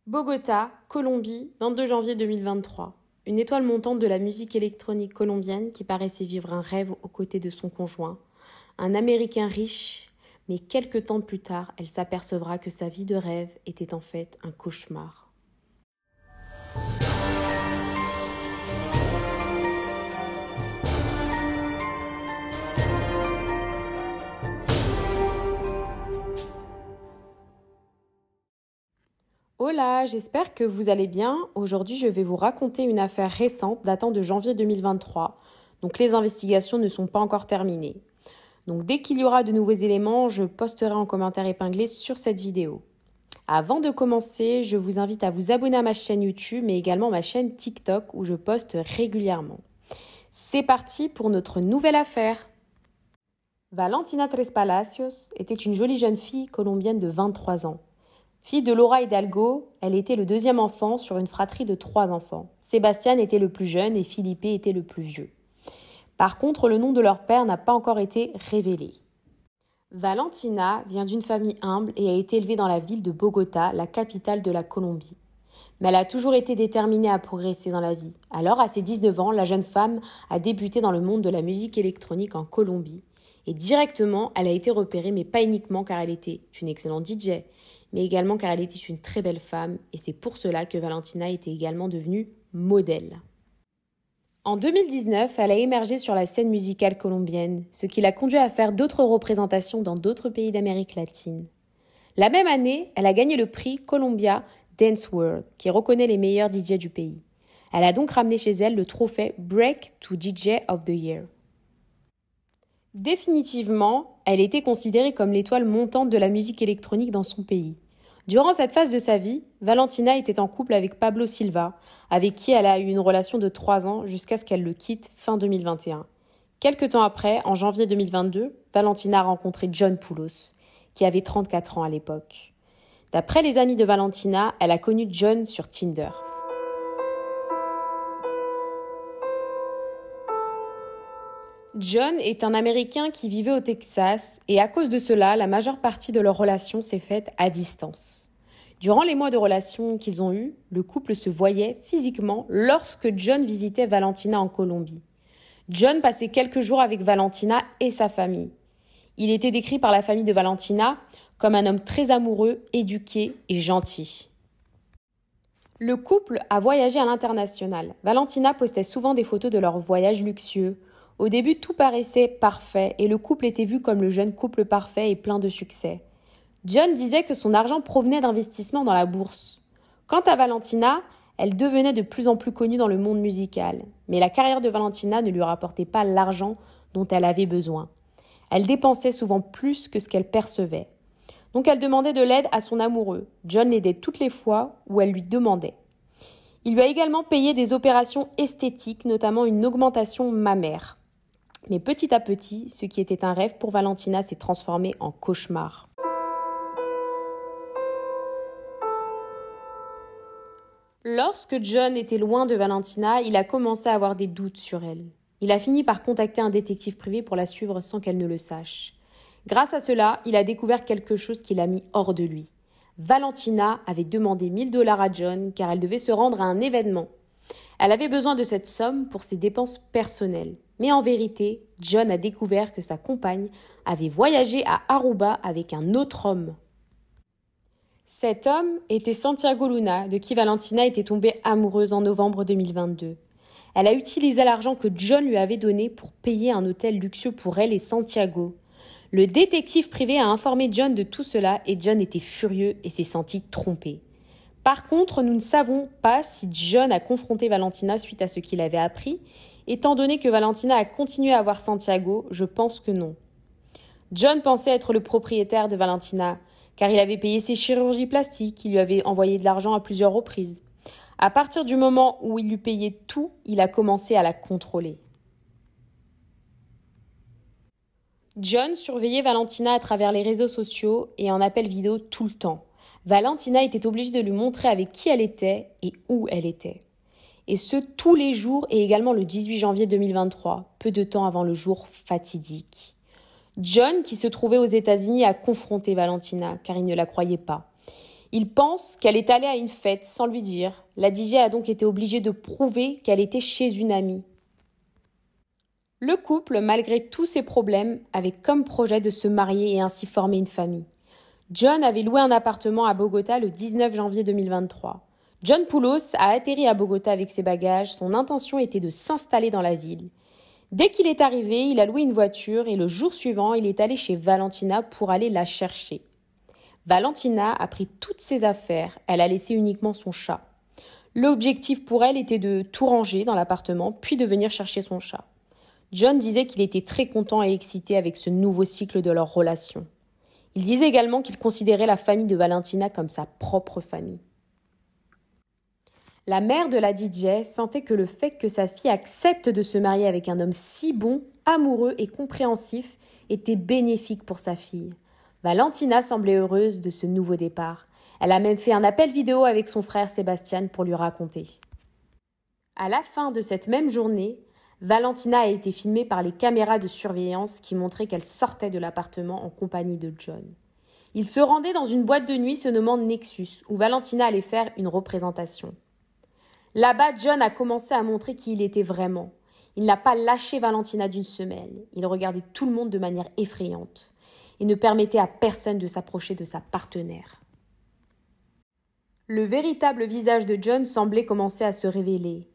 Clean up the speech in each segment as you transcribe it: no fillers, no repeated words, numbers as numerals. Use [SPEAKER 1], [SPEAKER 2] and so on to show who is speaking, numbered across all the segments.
[SPEAKER 1] Bogota, Colombie, 22 janvier 2023. Une étoile montante de la musique électronique colombienne qui paraissait vivre un rêve aux côtés de son conjoint. Un Américain riche, mais quelques temps plus tard, elle s'apercevra que sa vie de rêve était en fait un cauchemar. Hola, j'espère que vous allez bien. Aujourd'hui, je vais vous raconter une affaire récente datant de janvier 2023. Donc les investigations ne sont pas encore terminées. Donc dès qu'il y aura de nouveaux éléments, je posterai en commentaire épinglé sur cette vidéo. Avant de commencer, je vous invite à vous abonner à ma chaîne YouTube, mais également ma chaîne TikTok où je poste régulièrement. C'est parti pour notre nouvelle affaire. Valentina Tres Palacios était une jolie jeune fille colombienne de 23 ans. Fille de Laura Hidalgo, elle était le deuxième enfant sur une fratrie de 3 enfants. Sébastien était le plus jeune et Felipe était le plus vieux. Par contre, le nom de leur père n'a pas encore été révélé. Valentina vient d'une famille humble et a été élevée dans la ville de Bogota, la capitale de la Colombie. Mais elle a toujours été déterminée à progresser dans la vie. Alors, à ses 19 ans, la jeune femme a débuté dans le monde de la musique électronique en Colombie. Et directement, elle a été repérée, mais pas uniquement car elle était une excellente DJ, mais également car elle était une très belle femme, et c'est pour cela que Valentina était également devenue modèle. En 2019, elle a émergé sur la scène musicale colombienne, ce qui l'a conduit à faire d'autres représentations dans d'autres pays d'Amérique latine. La même année, elle a gagné le prix Columbia Dance World, qui reconnaît les meilleurs DJ du pays. Elle a donc ramené chez elle le trophée Break to DJ of the Year. Définitivement, elle était considérée comme l'étoile montante de la musique électronique dans son pays. Durant cette phase de sa vie, Valentina était en couple avec Pablo Silva, avec qui elle a eu une relation de 3 ans jusqu'à ce qu'elle le quitte fin 2021. Quelque temps après, en janvier 2022, Valentina a rencontré John Poulos, qui avait 34 ans à l'époque. D'après les amis de Valentina, elle a connu John sur Tinder. John est un Américain qui vivait au Texas et à cause de cela, la majeure partie de leur relation s'est faite à distance. Durant les mois de relation qu'ils ont eus, le couple se voyait physiquement lorsque John visitait Valentina en Colombie. John passait quelques jours avec Valentina et sa famille. Il était décrit par la famille de Valentina comme un homme très amoureux, éduqué et gentil. Le couple a voyagé à l'international. Valentina postait souvent des photos de leurs voyages luxueux. Au début, tout paraissait parfait et le couple était vu comme le jeune couple parfait et plein de succès. John disait que son argent provenait d'investissements dans la bourse. Quant à Valentina, elle devenait de plus en plus connue dans le monde musical. Mais la carrière de Valentina ne lui rapportait pas l'argent dont elle avait besoin. Elle dépensait souvent plus que ce qu'elle percevait. Donc elle demandait de l'aide à son amoureux. John l'aidait toutes les fois où elle lui demandait. Il lui a également payé des opérations esthétiques, notamment une augmentation mammaire. Mais petit à petit, ce qui était un rêve pour Valentina s'est transformé en cauchemar. Lorsque John était loin de Valentina, il a commencé à avoir des doutes sur elle. Il a fini par contacter un détective privé pour la suivre sans qu'elle ne le sache. Grâce à cela, il a découvert quelque chose qui l'a mis hors de lui. Valentina avait demandé 1 000 $ à John car elle devait se rendre à un événement. Elle avait besoin de cette somme pour ses dépenses personnelles. Mais en vérité, John a découvert que sa compagne avait voyagé à Aruba avec un autre homme. Cet homme était Santiago Luna, de qui Valentina était tombée amoureuse en novembre 2022. Elle a utilisé l'argent que John lui avait donné pour payer un hôtel luxueux pour elle et Santiago. Le détective privé a informé John de tout cela et John était furieux et s'est senti trompé. Par contre, nous ne savons pas si John a confronté Valentina suite à ce qu'il avait appris. Étant donné que Valentina a continué à voir Santiago, je pense que non. John pensait être le propriétaire de Valentina, car il avait payé ses chirurgies plastiques, il lui avait envoyé de l'argent à plusieurs reprises. À partir du moment où il lui payait tout, il a commencé à la contrôler. John surveillait Valentina à travers les réseaux sociaux et en appel vidéo tout le temps. Valentina était obligée de lui montrer avec qui elle était et où elle était. Et ce, tous les jours et également le 18 janvier 2023, peu de temps avant le jour fatidique. John, qui se trouvait aux États-Unis, a confronté Valentina car il ne la croyait pas. Il pense qu'elle est allée à une fête sans lui dire. La DJ a donc été obligée de prouver qu'elle était chez une amie. Le couple, malgré tous ses problèmes, avait comme projet de se marier et ainsi former une famille. John avait loué un appartement à Bogota le 19 janvier 2023. John Poulos a atterri à Bogota avec ses bagages. Son intention était de s'installer dans la ville. Dès qu'il est arrivé, il a loué une voiture et le jour suivant, il est allé chez Valentina pour aller la chercher. Valentina a pris toutes ses affaires, elle a laissé uniquement son chat. L'objectif pour elle était de tout ranger dans l'appartement, puis de venir chercher son chat. John disait qu'il était très content et excité avec ce nouveau cycle de leur relation. Il disait également qu'il considérait la famille de Valentina comme sa propre famille. La mère de la DJ sentait que le fait que sa fille accepte de se marier avec un homme si bon, amoureux et compréhensif était bénéfique pour sa fille. Valentina semblait heureuse de ce nouveau départ. Elle a même fait un appel vidéo avec son frère Sébastien pour lui raconter. À la fin de cette même journée, Valentina a été filmée par les caméras de surveillance qui montraient qu'elle sortait de l'appartement en compagnie de John. Il se rendait dans une boîte de nuit se nommant Nexus, où Valentina allait faire une représentation. Là-bas, John a commencé à montrer qui il était vraiment. Il n'a pas lâché Valentina d'une semelle. Il regardait tout le monde de manière effrayante et ne permettait à personne de s'approcher de sa partenaire. Le véritable visage de John semblait commencer à se révéler.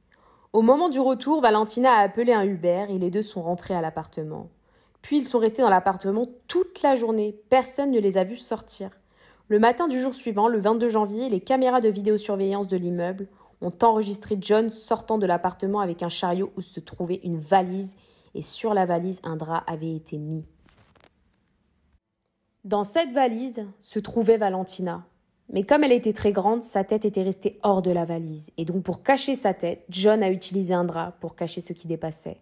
[SPEAKER 1] Au moment du retour, Valentina a appelé un Uber et les deux sont rentrés à l'appartement. Puis ils sont restés dans l'appartement toute la journée. Personne ne les a vus sortir. Le matin du jour suivant, le 22 janvier, les caméras de vidéosurveillance de l'immeuble ont enregistré John sortant de l'appartement avec un chariot où se trouvait une valise et sur la valise, un drap avait été mis. Dans cette valise se trouvait Valentina. Mais comme elle était très grande, sa tête était restée hors de la valise. Et donc pour cacher sa tête, John a utilisé un drap pour cacher ce qui dépassait.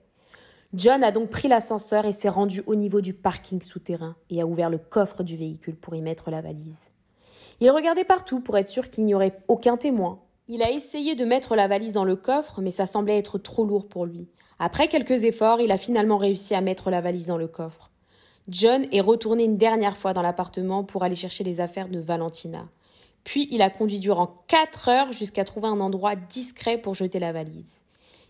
[SPEAKER 1] John a donc pris l'ascenseur et s'est rendu au niveau du parking souterrain et a ouvert le coffre du véhicule pour y mettre la valise. Il regardait partout pour être sûr qu'il n'y aurait aucun témoin. Il a essayé de mettre la valise dans le coffre, mais ça semblait être trop lourd pour lui. Après quelques efforts, il a finalement réussi à mettre la valise dans le coffre. John est retourné une dernière fois dans l'appartement pour aller chercher les affaires de Valentina. Puis il a conduit durant 4 heures jusqu'à trouver un endroit discret pour jeter la valise.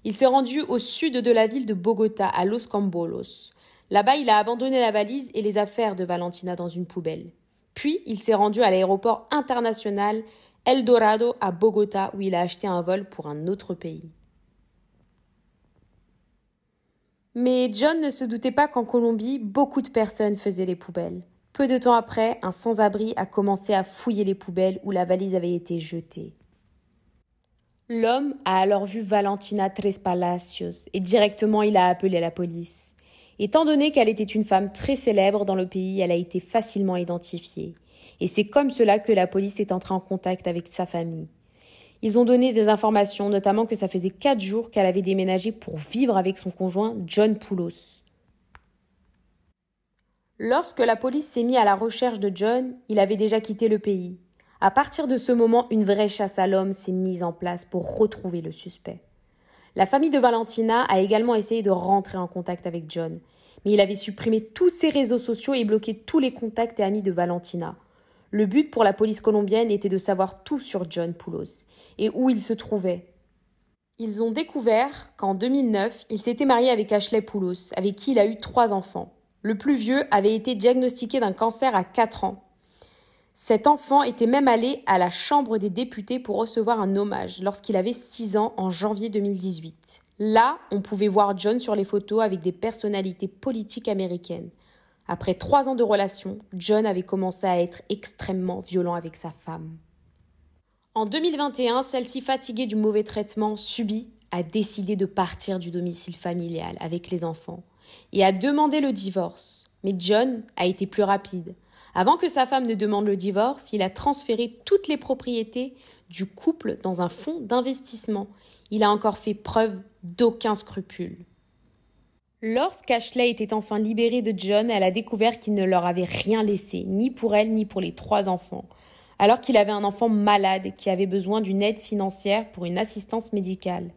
[SPEAKER 1] Il s'est rendu au sud de la ville de Bogota, à Los Cambolos. Là-bas, il a abandonné la valise et les affaires de Valentina dans une poubelle. Puis il s'est rendu à l'aéroport international El Dorado à Bogota où il a acheté un vol pour un autre pays. Mais John ne se doutait pas qu'en Colombie, beaucoup de personnes faisaient les poubelles. Peu de temps après, un sans-abri a commencé à fouiller les poubelles où la valise avait été jetée. L'homme a alors vu Valentina Tres Palacios et directement il a appelé la police. Étant donné qu'elle était une femme très célèbre dans le pays, elle a été facilement identifiée. Et c'est comme cela que la police est entrée en contact avec sa famille. Ils ont donné des informations, notamment que ça faisait 4 jours qu'elle avait déménagé pour vivre avec son conjoint John Poulos. Lorsque la police s'est mise à la recherche de John, il avait déjà quitté le pays. À partir de ce moment, une vraie chasse à l'homme s'est mise en place pour retrouver le suspect. La famille de Valentina a également essayé de rentrer en contact avec John, mais il avait supprimé tous ses réseaux sociaux et bloqué tous les contacts et amis de Valentina. Le but pour la police colombienne était de savoir tout sur John Poulos et où il se trouvait. Ils ont découvert qu'en 2009, il s'était marié avec Ashley Poulos, avec qui il a eu 3 enfants. Le plus vieux avait été diagnostiqué d'un cancer à 4 ans. Cet enfant était même allé à la Chambre des députés pour recevoir un hommage lorsqu'il avait 6 ans en janvier 2018. Là, on pouvait voir John sur les photos avec des personnalités politiques américaines. Après 3 ans de relation, John avait commencé à être extrêmement violent avec sa femme. En 2021, celle-ci, fatiguée du mauvais traitement subi, a décidé de partir du domicile familial avec les enfants et a demandé le divorce. Mais John a été plus rapide. Avant que sa femme ne demande le divorce, il a transféré toutes les propriétés du couple dans un fonds d'investissement. Il a encore fait preuve d'aucun scrupule. Lorsqu'Ashley était enfin libérée de John, elle a découvert qu'il ne leur avait rien laissé, ni pour elle ni pour les 3 enfants, alors qu'il avait un enfant malade qui avait besoin d'une aide financière pour une assistance médicale.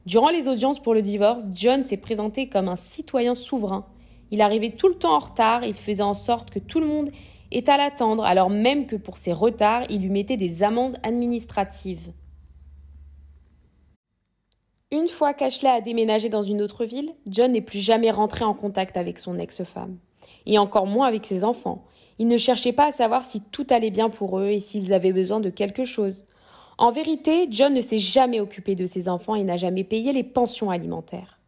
[SPEAKER 1] Durant les audiences pour le divorce, John s'est présenté comme un citoyen souverain. Il arrivait tout le temps en retard, il faisait en sorte que tout le monde est à l'attendre, alors même que pour ses retards, il lui mettait des amendes administratives. Une fois qu'Ashley a déménagé dans une autre ville, John n'est plus jamais rentré en contact avec son ex-femme. Et encore moins avec ses enfants. Il ne cherchait pas à savoir si tout allait bien pour eux et s'ils avaient besoin de quelque chose. En vérité, John ne s'est jamais occupé de ses enfants et n'a jamais payé les pensions alimentaires.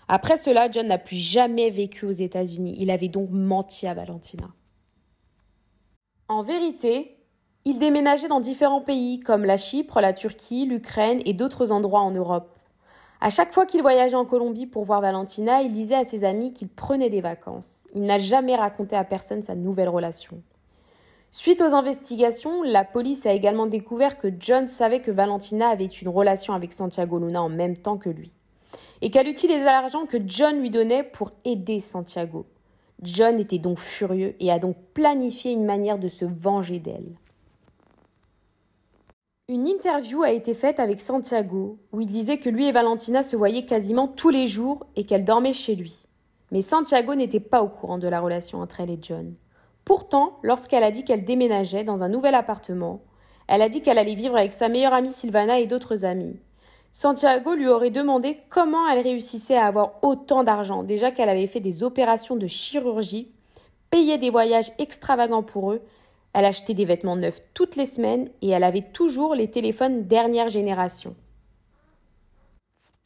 [SPEAKER 1] Après cela, John n'a plus jamais vécu aux États-Unis. Il avait donc menti à Valentina. En vérité, il déménageait dans différents pays comme la Chypre, la Turquie, l'Ukraine et d'autres endroits en Europe. À chaque fois qu'il voyageait en Colombie pour voir Valentina, il disait à ses amis qu'il prenait des vacances. Il n'a jamais raconté à personne sa nouvelle relation. Suite aux investigations, la police a également découvert que John savait que Valentina avait une relation avec Santiago Luna en même temps que lui. Et qu'elle utilisait l'argent que John lui donnait pour aider Santiago. John était donc furieux et a donc planifié une manière de se venger d'elle. Une interview a été faite avec Santiago, où il disait que lui et Valentina se voyaient quasiment tous les jours et qu'elle dormait chez lui. Mais Santiago n'était pas au courant de la relation entre elle et John. Pourtant, lorsqu'elle a dit qu'elle déménageait dans un nouvel appartement, elle a dit qu'elle allait vivre avec sa meilleure amie Silvana et d'autres amis. Santiago lui aurait demandé comment elle réussissait à avoir autant d'argent, déjà qu'elle avait fait des opérations de chirurgie, payé des voyages extravagants pour eux. Elle achetait des vêtements neufs toutes les semaines et elle avait toujours les téléphones dernière génération.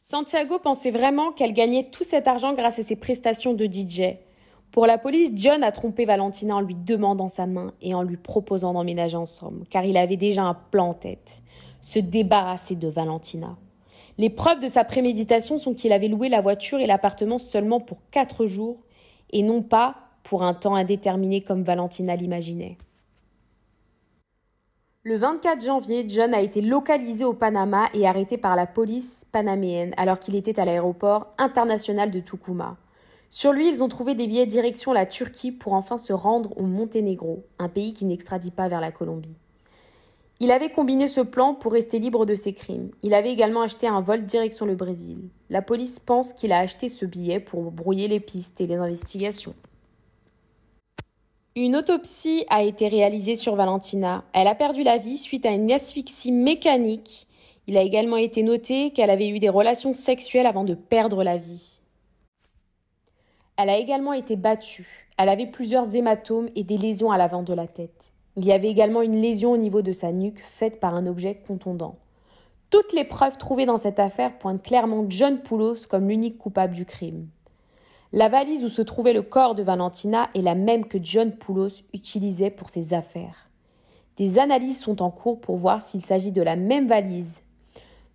[SPEAKER 1] Santiago pensait vraiment qu'elle gagnait tout cet argent grâce à ses prestations de DJ. Pour la police, John a trompé Valentina en lui demandant sa main et en lui proposant d'emménager ensemble, car il avait déjà un plan en tête, se débarrasser de Valentina. Les preuves de sa préméditation sont qu'il avait loué la voiture et l'appartement seulement pour 4 jours et non pas pour un temps indéterminé comme Valentina l'imaginait. Le 24 janvier, John a été localisé au Panama et arrêté par la police panaméenne alors qu'il était à l'aéroport international de Tucumán. Sur lui, ils ont trouvé des billets direction la Turquie pour enfin se rendre au Monténégro, un pays qui n'extradie pas vers la Colombie. Il avait combiné ce plan pour rester libre de ses crimes. Il avait également acheté un vol direction le Brésil. La police pense qu'il a acheté ce billet pour brouiller les pistes et les investigations. Une autopsie a été réalisée sur Valentina. Elle a perdu la vie suite à une asphyxie mécanique. Il a également été noté qu'elle avait eu des relations sexuelles avant de perdre la vie. Elle a également été battue. Elle avait plusieurs hématomes et des lésions à l'avant de la tête. Il y avait également une lésion au niveau de sa nuque faite par un objet contondant. Toutes les preuves trouvées dans cette affaire pointent clairement John Poulos comme l'unique coupable du crime. La valise où se trouvait le corps de Valentina est la même que John Poulos utilisait pour ses affaires. Des analyses sont en cours pour voir s'il s'agit de la même valise.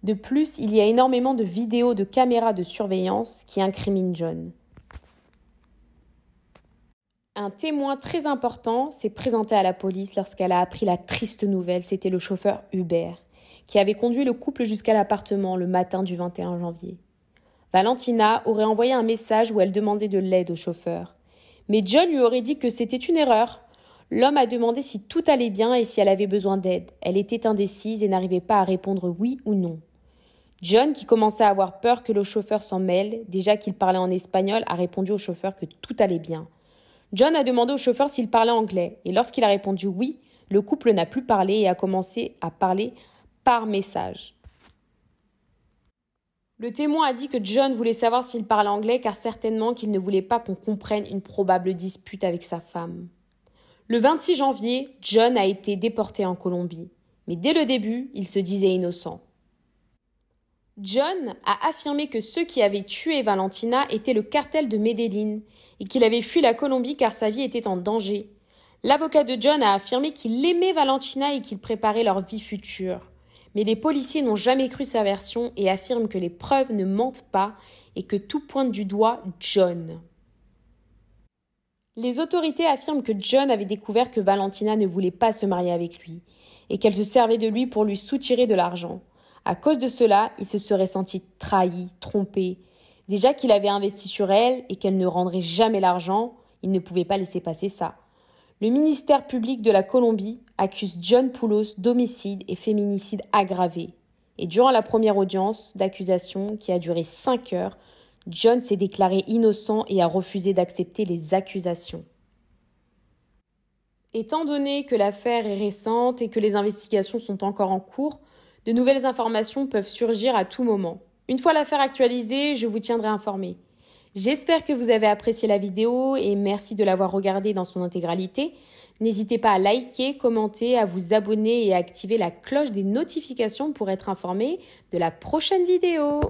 [SPEAKER 1] De plus, il y a énormément de vidéos de caméras de surveillance qui incriminent John. Un témoin très important s'est présenté à la police lorsqu'elle a appris la triste nouvelle. C'était le chauffeur Hubert, qui avait conduit le couple jusqu'à l'appartement le matin du 21 janvier. Valentina aurait envoyé un message où elle demandait de l'aide au chauffeur. Mais John lui aurait dit que c'était une erreur. L'homme a demandé si tout allait bien et si elle avait besoin d'aide. Elle était indécise et n'arrivait pas à répondre oui ou non. John, qui commençait à avoir peur que le chauffeur s'en mêle, déjà qu'il parlait en espagnol, a répondu au chauffeur que tout allait bien. John a demandé au chauffeur s'il parlait anglais et lorsqu'il a répondu oui, le couple n'a plus parlé et a commencé à parler par message. Le témoin a dit que John voulait savoir s'il parlait anglais car certainement qu'il ne voulait pas qu'on comprenne une probable dispute avec sa femme. Le 26 janvier, John a été déporté en Colombie, mais dès le début, il se disait innocent. John a affirmé que ceux qui avaient tué Valentina étaient le cartel de Medellín et qu'il avait fui la Colombie car sa vie était en danger. L'avocat de John a affirmé qu'il aimait Valentina et qu'il préparait leur vie future. Mais les policiers n'ont jamais cru sa version et affirment que les preuves ne mentent pas et que tout pointe du doigt John. Les autorités affirment que John avait découvert que Valentina ne voulait pas se marier avec lui et qu'elle se servait de lui pour lui soutirer de l'argent. À cause de cela, il se serait senti trahi, trompé. Déjà qu'il avait investi sur elle et qu'elle ne rendrait jamais l'argent, il ne pouvait pas laisser passer ça. Le ministère public de la Colombie accuse John Poulos d'homicide et féminicide aggravé. Et durant la première audience d'accusation, qui a duré 5 heures, John s'est déclaré innocent et a refusé d'accepter les accusations. Étant donné que l'affaire est récente et que les investigations sont encore en cours, de nouvelles informations peuvent surgir à tout moment. Une fois l'affaire actualisée, je vous tiendrai informé. J'espère que vous avez apprécié la vidéo et merci de l'avoir regardée dans son intégralité. N'hésitez pas à liker, commenter, à vous abonner et à activer la cloche des notifications pour être informé de la prochaine vidéo.